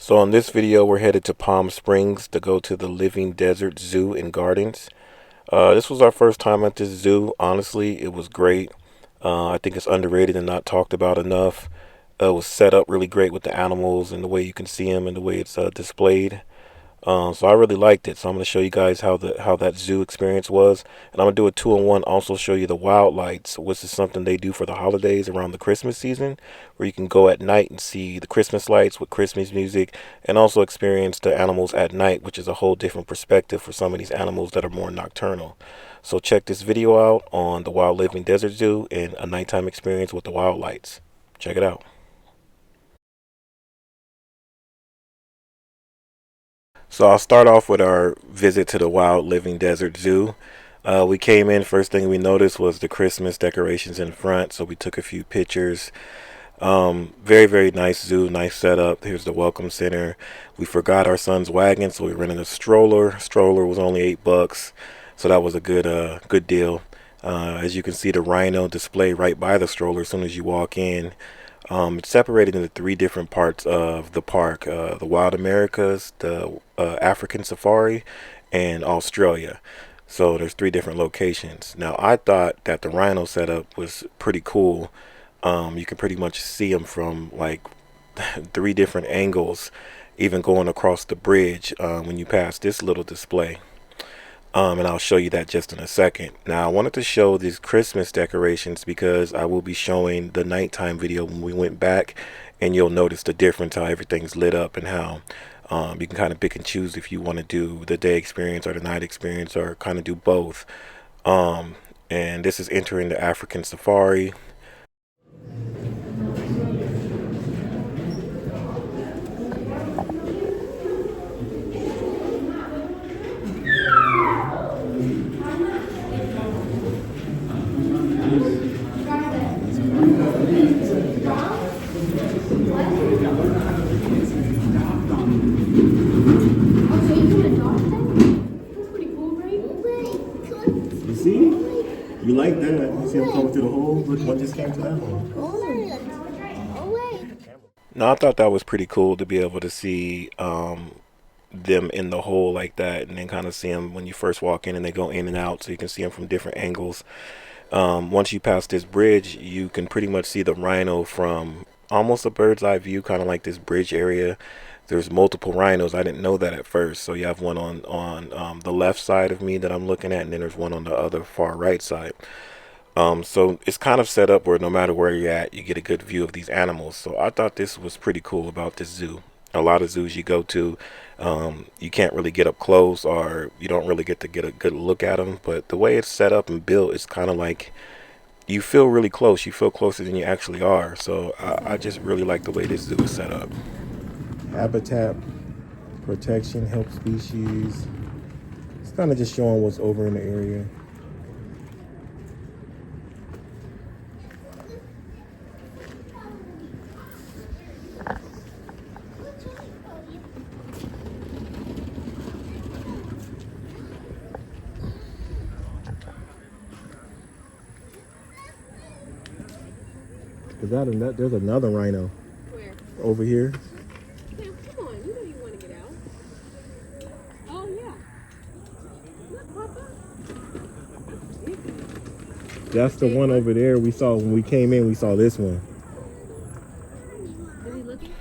So in this video, we're headed to Palm Springs to go to the Living Desert Zoo and Gardens. This was our first time at this zoo. Honestly, it was great. I think it's underrated and not talked about enough. It was set up really great with the animals and the way you can see them and the way it's displayed. So I really liked it. So I'm going to show you guys how that zoo experience was, and I'm going to do a two-in-one. Also show you the Wildlights, which is something they do for the holidays around the Christmas season, where you can go at night and see the Christmas lights with Christmas music, and also experience the animals at night, which is a whole different perspective for some of these animals that are more nocturnal. So check this video out on the Wild Living Desert Zoo and a nighttime experience with the Wildlights. Check it out. So I'll start off with our visit to the Wild Living Desert Zoo. We came in, first thing we noticed was the Christmas decorations in front, so we took a few pictures. Very, very nice zoo, nice setup. Here's the welcome center. We forgot our son's wagon, so we rented a stroller. Stroller was only $8, so that was a good deal. As you can see, the rhino display right by the stroller as soon as you walk in. It's separated into three different parts of the park: the Wild Americas, the African Safari, and Australia. So there's three different locations. Now I thought that the rhino setup was pretty cool. You can pretty much see them from like three different angles, even going across the bridge when you pass this little display. And I'll show you that just in a second. Now, I wanted to show these Christmas decorations because I will be showing the nighttime video when we went back, and you'll notice the difference, how everything's lit up and how you can kind of pick and choose if you want to do the day experience or the night experience, or kind of do both. Um, and this is entering the African Safari. You see? You like that? You see them coming through the hole? Look, one just came to that hole. Now, I thought that was pretty cool to be able to see them in the hole like that, and then kind of see them when you first walk in, and they go in and out, so you can see them from different angles. Once you pass this bridge, you can pretty much see the rhino from almost a bird's eye view, kind of like this bridge area. There's multiple rhinos. I didn't know that at first. So you have one on the left side of me that I'm looking at, and then there's one on the other far right side. So it's kind of set up where no matter where you're at, you get a good view of these animals. So I thought this was pretty cool about this zoo. A lot of zoos you go to, you can't really get up close, or you don't really get to get a good look at them. But the way it's set up and built, it's kind of like you feel really close. You feel closer than you actually are. So I just really like the way this zoo is set up. Habitat protection, help species. It's kind of just showing what's over in the area. Is that there's another rhino? Where? Over here. Sam, come on. You know you want to get out. Oh, yeah. Look, Papa. That's the one over there we saw when we came in. We saw this one. Is he looking?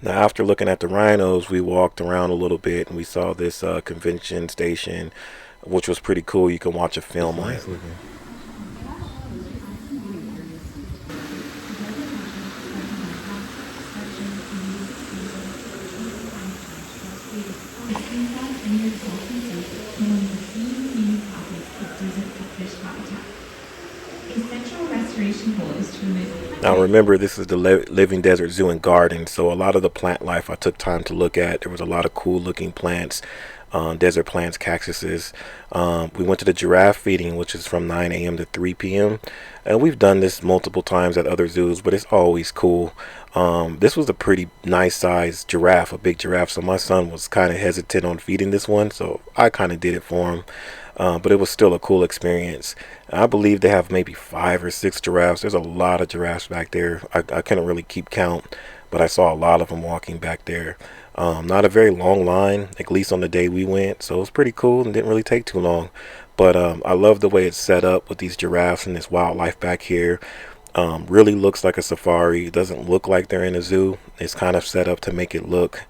Now, after looking at the rhinos, we walked around a little bit and we saw this convention station, which was pretty cool. You can watch a film on it. Now remember, this is the Living Desert Zoo and Garden, so a lot of the plant life I took time to look at. There was a lot of cool looking plants, desert plants, cactuses. We went to the giraffe feeding, which is from 9 a.m. to 3 p.m. And we've done this multiple times at other zoos, but it's always cool. This was a pretty nice sized giraffe, a big giraffe, so my son was kind of hesitant on feeding this one, so I kind of did it for him. But it was still a cool experience. I believe they have maybe 5 or 6 giraffes. There's a lot of giraffes back there. I couldn't really keep count, but I saw a lot of them walking back there. Not a very long line, at least on the day we went, so it was pretty cool and didn't really take too long. But I love the way it's set up with these giraffes and this wildlife back here. Really looks like a safari. It doesn't look like they're in a zoo. It's kind of set up to make it look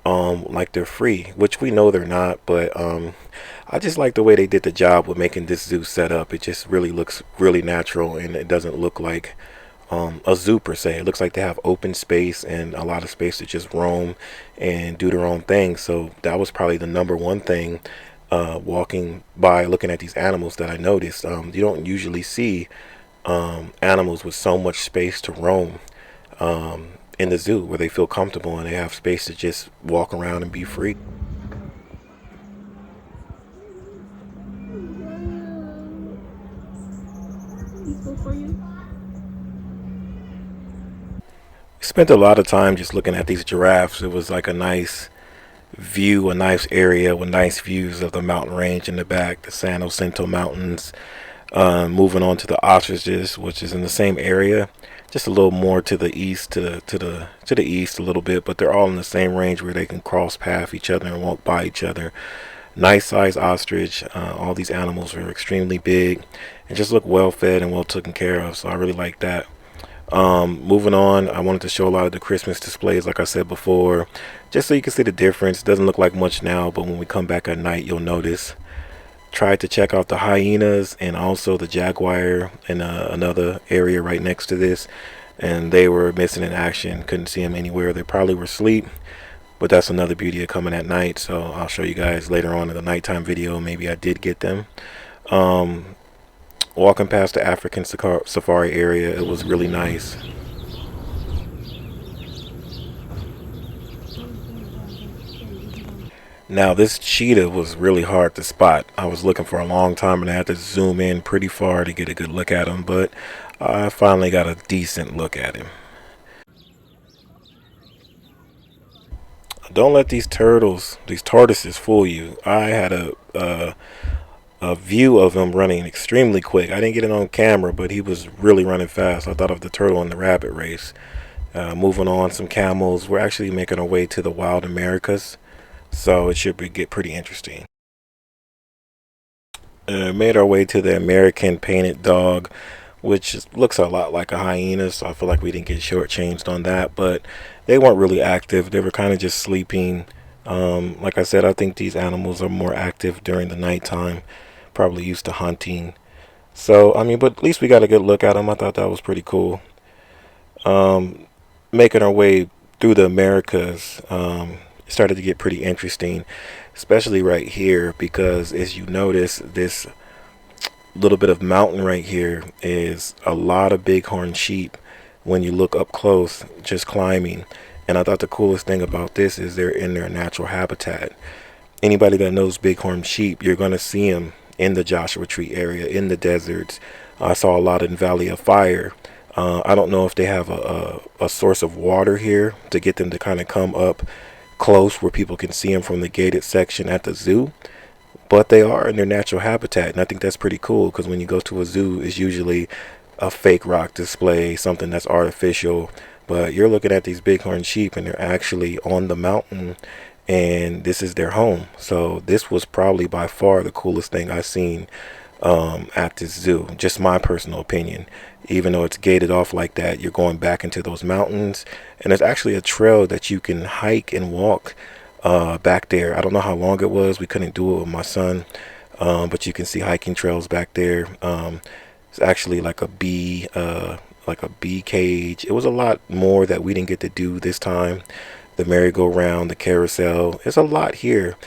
like they're free, which we know they're not. But I just like the way they did the job with making this zoo set up. It just really looks really natural, and it doesn't look like a zoo per se. It looks like they have open space and a lot of space to just roam and do their own thing. So that was probably the number one thing walking by looking at these animals that I noticed. You don't usually see animals with so much space to roam in the zoo where they feel comfortable and they have space to just walk around and be free. Peaceful for you? We spent a lot of time just looking at these giraffes. It was like a nice view, a nice area with nice views of the mountain range in the back, the San Jacinto Mountains. Moving on to the ostriches, which is in the same area, just a little more to the east, to the east a little bit, but they're all in the same range where they can cross path each other and walk by each other. Nice size ostrich. All these animals are extremely big and just look well fed and well taken care of. So I really like that. Moving on, I wanted to show a lot of the Christmas displays, like I said before, just so you can see the difference. It doesn't look like much now, but when we come back at night, you'll notice. Tried to check out the hyenas and also the jaguar in another area right next to this, and they were missing in action. Couldn't see them anywhere. They probably were asleep, but that's another beauty of coming at night. So I'll show you guys later on in the nighttime video. Maybe I did get them. Um, Walking past the African safari area, it was really nice. Now this cheetah was really hard to spot. I was looking for a long time and I had to zoom in pretty far to get a good look at him, but I finally got a decent look at him. Don't let these tortoises fool you. I had a view of him running extremely quick. I didn't get it on camera, but he was really running fast. I thought of the turtle in the rabbit race. Moving on, some camels. We're actually making our way to the wild Americas, so it should get pretty interesting. Made our way to the American painted dog, which looks a lot like a hyena, so I feel like we didn't get shortchanged on that, but they weren't really active. They were kind of just sleeping. Like I said, I think these animals are more active during the nighttime, probably used to hunting. So, I mean, but at least we got a good look at them. I thought that was pretty cool. Um, Making our way through the Americas, it started to get pretty interesting, especially right here, because as you notice, this little bit of mountain right here is a lot of bighorn sheep when you look up close, just climbing. And I thought the coolest thing about this is they're in their natural habitat. Anybody that knows bighorn sheep, you're going to see them in the Joshua Tree area, in the deserts. I saw a lot in Valley of Fire. I don't know if they have a source of water here to get them to kind of come up close where people can see them from the gated section at the zoo, but they are in their natural habitat, and I think that's pretty cool because when you go to a zoo, it's usually a fake rock display, something that's artificial, but you're looking at these bighorn sheep and they're actually on the mountain and this is their home. So this was probably by far the coolest thing I've seen at this zoo, just my personal opinion. Even though it's gated off like that, you're going back into those mountains, and there's actually a trail that you can hike and walk back there. I don't know how long it was. We couldn't do it with my son, but you can see hiking trails back there. It's actually like a bee cage. It was a lot more that we didn't get to do this time. The merry-go-round, the carousel. It's a lot here.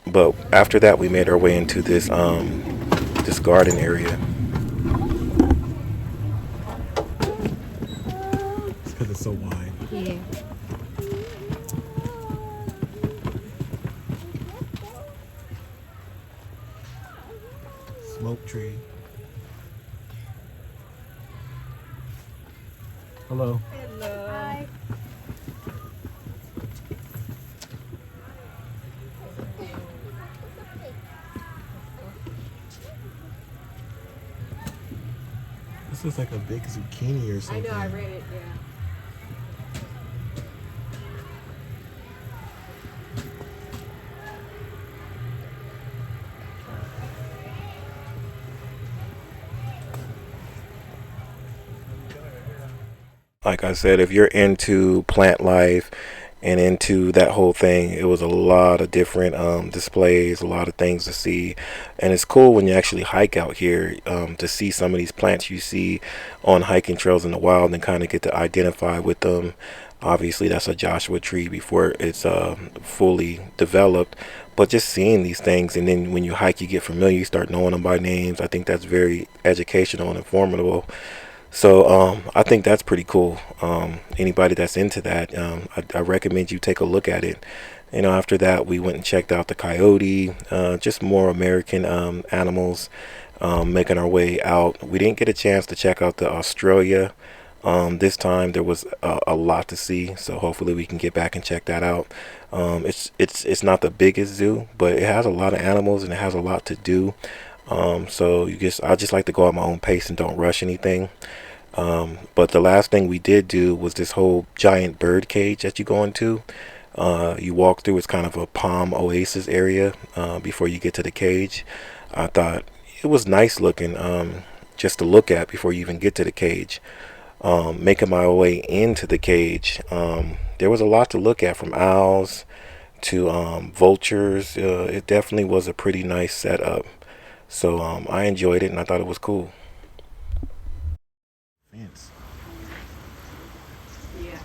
But after that, we made our way into this garden area. It's because it's so wide. Yeah. Smoke tree. Hello. Hello. Hi. This looks like a big zucchini or I something. know, I read it, yeah. Like I said, if you're into plant life and into that whole thing, it was a lot of different displays, a lot of things to see. And it's cool when you actually hike out here to see some of these plants you see on hiking trails in the wild and kind of get to identify with them. Obviously, that's a Joshua tree before it's fully developed. But just seeing these things, and then when you hike, you get familiar, you start knowing them by names. I think that's very educational and informative. So I think that's pretty cool. Anybody that's into that, I recommend you take a look at it. After that, we went and checked out the coyote, just more American animals, making our way out. We didn't get a chance to check out the Australia. This time there was a lot to see, so hopefully we can get back and check that out. It's not the biggest zoo, but it has a lot of animals and it has a lot to do. So I just like to go at my own pace and don't rush anything. But the last thing we did do was this whole giant bird cage that you go into. You walk through, it's kind of a palm oasis area before you get to the cage. I thought it was nice looking just to look at before you even get to the cage. Making my way into the cage, there was a lot to look at, from owls to vultures. It definitely was a pretty nice setup. So I enjoyed it and I thought it was cool. Fence. Yeah.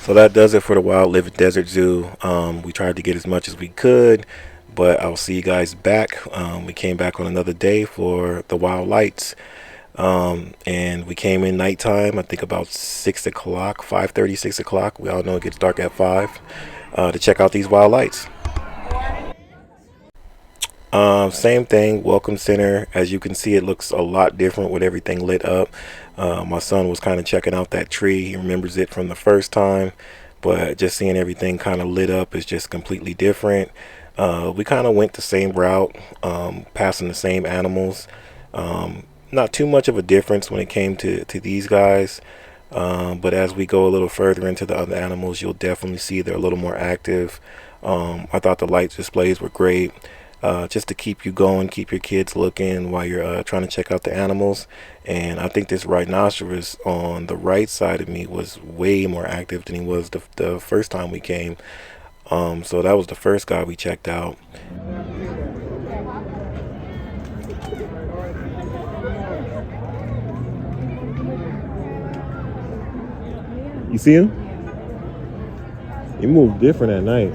So that does it for the Wild Living Desert Zoo. We tried to get as much as we could, but I'll see you guys back. We came back on another day for the Wildlights. And we came in nighttime, I think about 6 o'clock, 5:30, 6 o'clock. We all know it gets dark at 5 to check out these Wildlights. Same thing, welcome center. As you can see, it looks a lot different with everything lit up. My son was kind of checking out that tree. He remembers it from the first time, but just seeing everything kind of lit up is just completely different. We kind of went the same route, passing the same animals. Not too much of a difference when it came to these guys. But as we go a little further into the other animals, you'll definitely see they're a little more active. I thought the light displays were great. Just to keep you going, keep your kids looking while you're trying to check out the animals. And I think this rhinoceros on the right side of me was way more active than he was the first time we came. So that was the first guy we checked out. You see him? He moved different at night.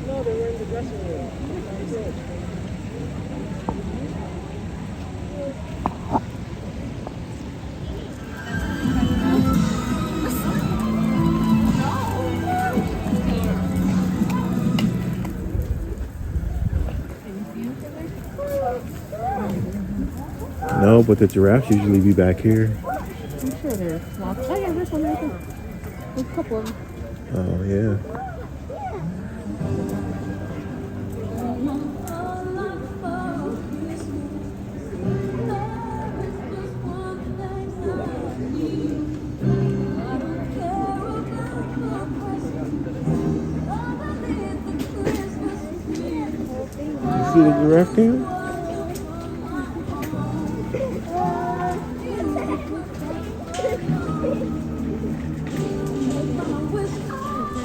No, they were in the dressing room. No, but the giraffes usually be back here. I'm sure there's lots. Oh yeah, there's one right there. There's a couple of them. Oh yeah. You see the giraffe cam?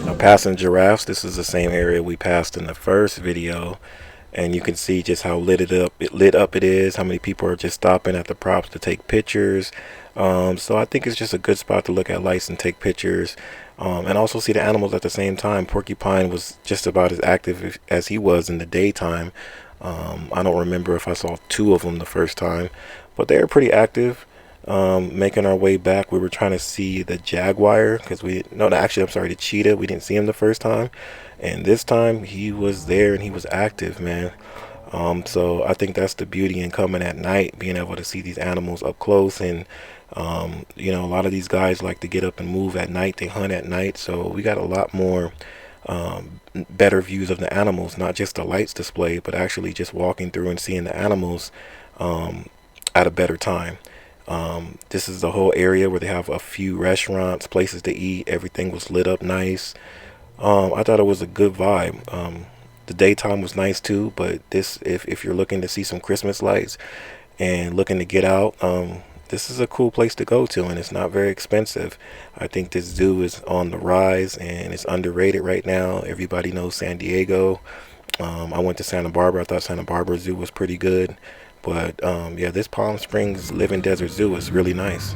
Now, passing giraffes, this is the same area we passed in the first video, and you can see just how lit up it is, how many people are just stopping at the props to take pictures. So I think it's just a good spot to look at lights and take pictures, and also see the animals at the same time. Porcupine was just about as active as he was in the daytime. I don't remember if I saw two of them the first time, but they were pretty active. Making our way back, we were trying to see the jaguar, because actually, I'm sorry, the cheetah. We didn't see him the first time, and this time he was there and he was active, man. So I think that's the beauty in coming at night, being able to see these animals up close. And a lot of these guys like to get up and move at night. They hunt at night, so we got a lot more better views of the animals, not just the lights display, but actually just walking through and seeing the animals at a better time. This is the whole area where they have a few restaurants, places to eat. Everything was lit up nice. I thought it was a good vibe. The daytime was nice too, but if you're looking to see some Christmas lights and looking to get out, this is a cool place to go to, and it's not very expensive. I think this zoo is on the rise and it's underrated right now. Everybody knows San Diego. I went to Santa Barbara. I thought Santa Barbara Zoo was pretty good, but yeah, this Palm Springs Living Desert Zoo is really nice.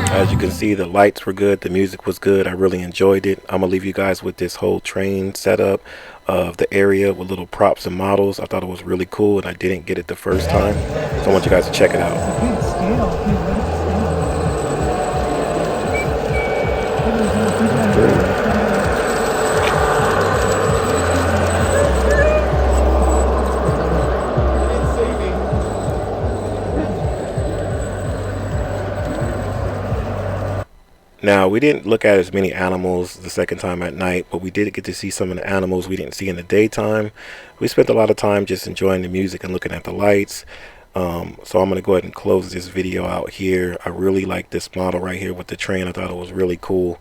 As you can see, the lights were good, the music was good. I really enjoyed it. I'm gonna leave you guys with this whole train setup of the area with little props and models. I thought it was really cool, and I didn't get it the first time, so I want you guys to check it out. Now, we didn't look at as many animals the second time at night, but we did get to see some of the animals we didn't see in the daytime. We spent a lot of time just enjoying the music and looking at the lights. So I'm going to go ahead and close this video out here. I really like this model right here with the train. I thought it was really cool.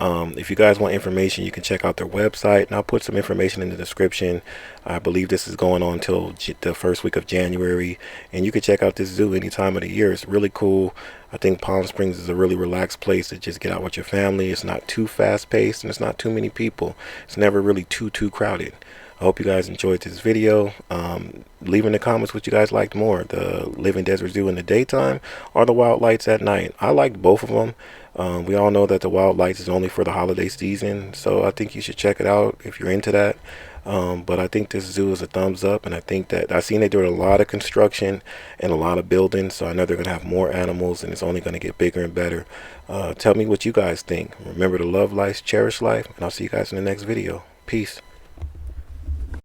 If you guys want information, you can check out their website, and I'll put some information in the description. I believe this is going on till the first week of January, and you can check out this zoo any time of the year. It's really cool. I think Palm Springs is a really relaxed place to just get out with your family. It's not too fast paced, and it's not too many people. It's never really too crowded. I hope you guys enjoyed this video. Leave in the comments what you guys liked more, the Living Desert Zoo in the daytime or the Wildlights at night. I liked both of them. We all know that the Wildlights is only for the holiday season, so I think you should check it out if you're into that. But I think this zoo is a thumbs up, and I think that I've seen they do a lot of construction and a lot of building, so I know they're going to have more animals, and it's only going to get bigger and better. Tell me what you guys think. Remember to love life, cherish life, and I'll see you guys in the next video. Peace.